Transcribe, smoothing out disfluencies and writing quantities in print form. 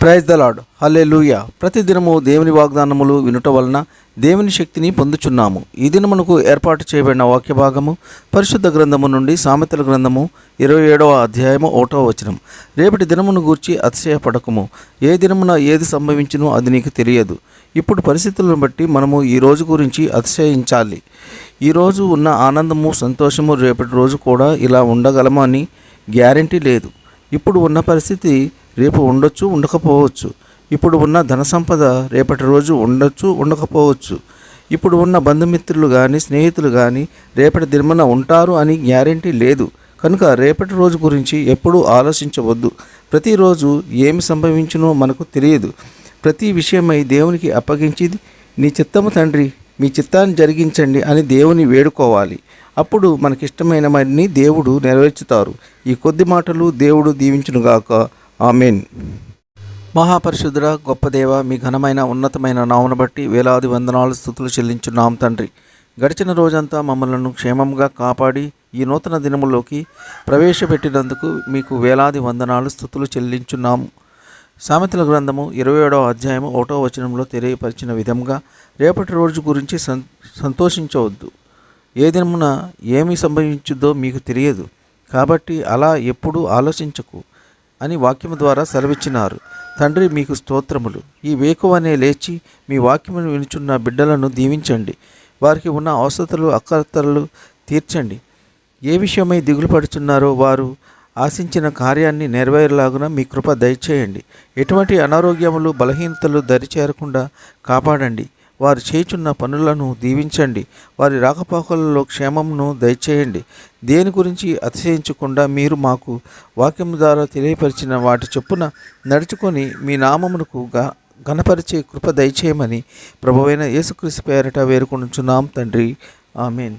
Praise the lord. హల్లెలూయా. ప్రతిదినము దేవుని వాగ్దానములు వినుట వలన దేవుని శక్తిని పొందుచున్నాము. ఈ దినమునకు ఏర్పాటు చేయబడిన వాక్య భాగము పరిశుద్ధ గ్రంథము నుండి సామెతల గ్రంథము 27వ అధ్యాయము 1వ వచనం. రేపటి దినమును గూర్చి అతిశయపడకము, ఏ దినమున ఏది సంభవించునో అది నీకు తెలియదు. ఇప్పుడు పరిస్థితులను బట్టి మనము ఈ రోజు గురించి అతిశయించాలి. ఈరోజు ఉన్న ఆనందము, సంతోషము రేపటి రోజు కూడా ఇలా ఉండగలమని గ్యారంటీ లేదు. ఇప్పుడు ఉన్న పరిస్థితి రేపు ఉండొచ్చు, ఉండకపోవచ్చు. ఇప్పుడు ఉన్న ధన సంపద రేపటి రోజు ఉండొచ్చు, ఉండకపోవచ్చు. ఇప్పుడు ఉన్న బంధుమిత్రులు కానీ స్నేహితులు కానీ రేపటి దినమున ఉంటారు అని గ్యారంటీ లేదు. కనుక రేపటి రోజు గురించి ఎప్పుడూ ఆలోచించవద్దు. ప్రతిరోజు ఏమి సంభవించునో మనకు తెలియదు. ప్రతి విషయమై దేవునికి అప్పగించి, నీ చిత్తము తండ్రి, మీ చిత్తాన్ని జరిగించండి అని దేవుని వేడుకోవాలి. అప్పుడు మనకిష్టమైనవన్నీ దేవుడు నెరవేర్చుతారు. ఈ కొద్ది మాటలు దేవుడు దీవించునుగాక. ఆమెన్. మహాపరిశుద్ధుడ, గొప్ప దేవ, మీ ఘనమైన ఉన్నతమైన నామమును బట్టి వేలాది వందనాలు స్తుతులు చెల్లించున్నాం తండ్రి. గడిచిన రోజంతా మమ్మల్ని క్షేమంగా కాపాడి ఈ నూతన దినములోకి ప్రవేశపెట్టినందుకు మీకు వేలాది వందనాలు స్తుతులు చెల్లించున్నాము. సామెతల గ్రంథము 27వ అధ్యాయము 1వ వచనంలో తెలియపరిచిన విధంగా రేపటి రోజు గురించి సంతోషించవద్దు. ఏ దినమున ఏమి సంభవించుద్దో మీకు తెలియదు, కాబట్టి అలా ఎప్పుడూ ఆలోచించకు అని వాక్యము ద్వారా సెలవిచ్చినారు. తండ్రి, మీకు స్తోత్రములు. ఈ వేకువనే లేచి మీ వాక్యమును వినుచున్న బిడ్డలను దీవించండి. వారికి ఉన్న అవసరతలు, అక్కరతలు తీర్చండి. ఏ విషయమై దిగులు పడుతున్నారో వారు ఆశించిన కార్యాన్ని నెరవేరేలాగున మీ కృప దయచేయండి. ఎటువంటి అనారోగ్యములు, బలహీనతలు దరిచేరకుండా కాపాడండి. వారు చేయుచున్న పనులను దీవించండి. వారి రాకపోకలలో క్షేమమును దయచేయండి. దేని గురించి అతిశయించకుండా మీరు మాకు వాక్యం ద్వారా తెలియపరిచిన వాటి చొప్పున నడుచుకొని మీ నామమునకు ఘనపరిచే కృప దయచేయమని ప్రభువైన యేసుక్రీస్తు పేరట వేడుకొనుచున్నాం తండ్రి. ఆమెన్.